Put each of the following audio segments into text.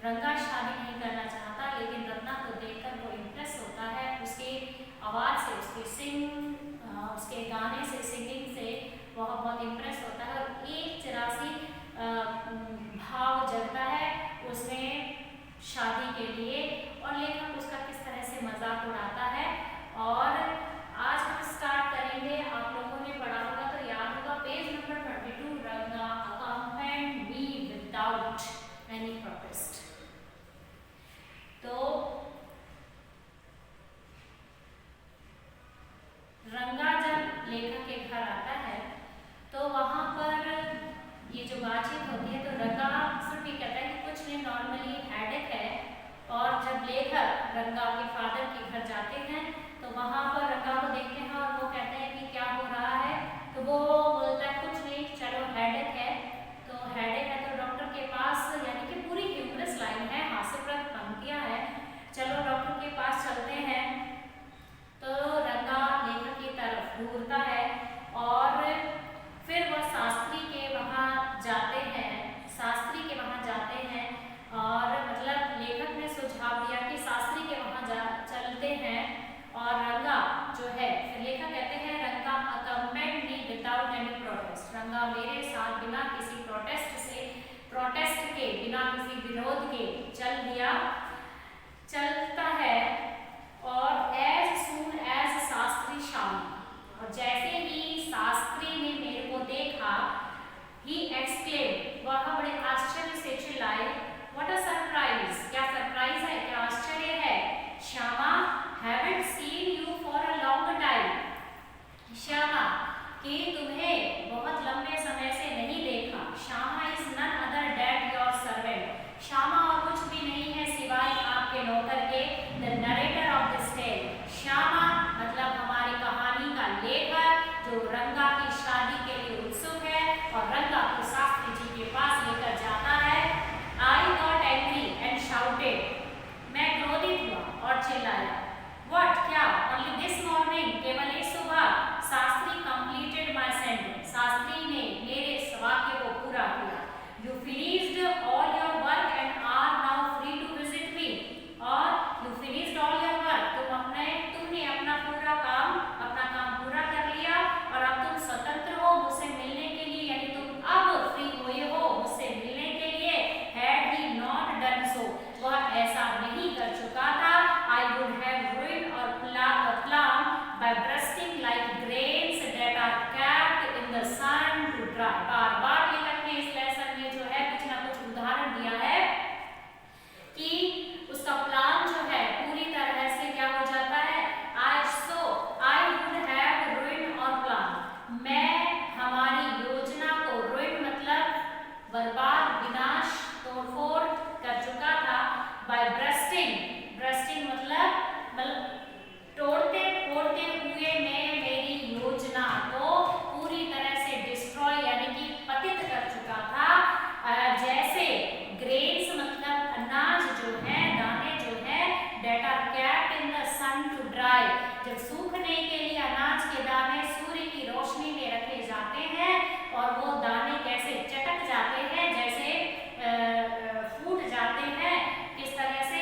रंगा शादी नहीं करना चाहता, लेकिन रत्ना को देखकर वो इम्प्रेस होता है, उसकी आवाज़ से, उसके गाने से, सिंगिंग से वह बहुत इम्प्रेस होता है और एक चिरासी भाव जगता है उसमें शादी के लिए, और लेखक उसका किस तरह से मजाक उड़ाता है। और आज हम स्टार्ट करेंगे, आप लोगों ने पढ़ा होगा तो याद होगा, पेज नंबर 22, रंगा accompanied me without any protest. तो रंगा जब लेखक के घर आता है तो वहां पर ये जो बातचीत होती है, तो रंगा सिर्फ ये कहता है कि कुछ नहीं, नॉर्मली हेडेक है। और जब लेखक रंगा के फादर के घर जाते हैं तो वहां पर रंगा को देखते हैं और वो कहते हैं कि क्या हो रहा है, तो वो बोलता है कुछ नहीं, चलो हेडेक है। तो हेडेक है तो डॉक्टर के पास, यानी कि पूरी ह्यूमरस लाइन है, हास्यप्रद पंक्तियां हैं, चलो डॉक्टर के पास चलते हैं। तो रंगा लेखक की तरफ घूरता है और फिर वह शास्त्री के वहाँ जाते हैं, और मतलब लेखक ने सुझाव दिया कि शास्त्री के वहाँ चलते हैं। और रंगा जो है, फिर लेखक कहते हैं रंगा accompanied me without any protest, रंगा मेरे साथ बिना किसी प्रोटेस्ट के, बिना किसी विरोध के चलता है। और एज सून एज शास्त्री शाम, और जैसे ही शास्त्री ने मेरे को देखा, ही एक्सक्लेम, वह बड़े आश्चर्य से चिल्लाए, व्हाट अ सरप्राइज, क्या सरप्राइज है, क्या आश्चर्य है, Shyama haven't seen you for a long time, Shyama कि तुम्हें बहुत लंबे समय से नहीं देखा। Shyama is none other than your servant, Shyama और कुछ भी नहीं है सिवाय आपके नौकर के, the narrator of this tale, Shyama मतलब हमारी कहानी का लेखक, जो रंगा की शादी के लिए उत्सुक है और रंगा को शास्त्री जी के पास लेकर जाता है। I got angry and shouted, मैं क्रोधित हुआ और चिल्लाया, व्हाट, क्या, ओनली दिस मॉर्निंग, केवल इस सुबह, Shastri completed my sentence, Shastri ने मेरे वाक्य को पूरा किया, you finished all your work and are now free to visit me, और you finished all your work, तुमने अपना काम पूरा कर लिया और अब तुम स्वतंत्र हो मुझसे मिलने के लिए, यानी तुम अब फ्री हुए हो मुझसे मिलने के लिए। Had he not done so, वह ऐसा नहीं कर चुका था, आई वुड हैव ruined और plum by bursting like grains that are kept in the sun to dry। बार बार लेखक ने इस लेसन में जो है कुछ ना कुछ उदाहरण दिया है कि उसका प्लान जो है पूरी तरह से क्या हो जाता है, आई वुड हैव ruined और प्लान, मैं हमारी योजना को, ruin मतलब बर्बाद, विनाश, तोड़फोड़ कर चुका था, by bursting मतलब तोड़ते फोड़ते हुए मैं मेरी योजना को पूरी तरह से डिस्ट्रॉय यानी कि पतित कर चुका था। जैसे ग्रेन्स मतलब अनाज जो है, दाने जो है, that are kept in the sun to dry, जब सूखने के लिए अनाज के दाने सूर्य की रोशनी में रखे जाते हैं और वो दाने कैसे चटक जाते हैं, जैसे फूट जाते हैं, किस तरह से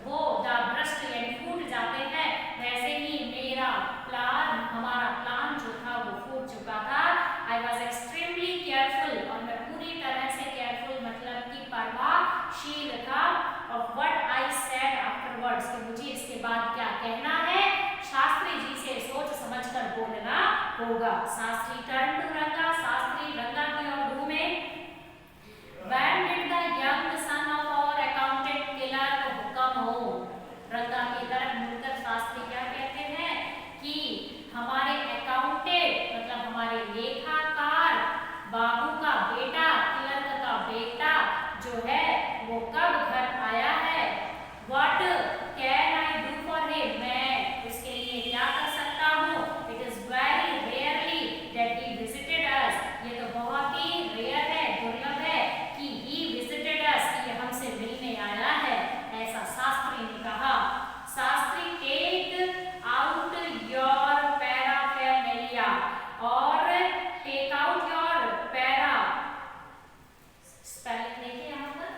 वो ब्रस्ट यानी फूट जाते हैं, वैसे ही हमारा प्लान जो था वो फूट चुका था। आई वॉज एक्सट्रीमली केयरफुल, और मैं पूरी तरह से केयरफुल मतलब कि परवाहशील था, of what I said afterwards, कि मुझे इसके बाद क्या कहना है, शास्त्री जी से सोच समझकर बोलना होगा। शास्त्री टर्न टू रंगा, शास्त्री रंगा की ओर घूमे। When did the young son of our accountant killer come home? रंगा की तरफ मुड़कर शास्त्री क्या कहते हैं कि हमारे अकाउंटेंट मतलब हमारे लेखाकार बाबू का बेटा, क्लर्क का बेटा जो है वो कब घर आया है। What can I do for him? मैं उसके लिए क्या कर सकता हूँ। It is very rarely that he visited us. ये तो बहुत ही रेयर है, दुर्लभ है कि he visited us, कि हमसे मिलने आया है, ऐसा शास्त्री ने कहा। Shastri take out your paraphernalia, और take out your para, spelling देखिए यहाँ पर,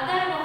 अगर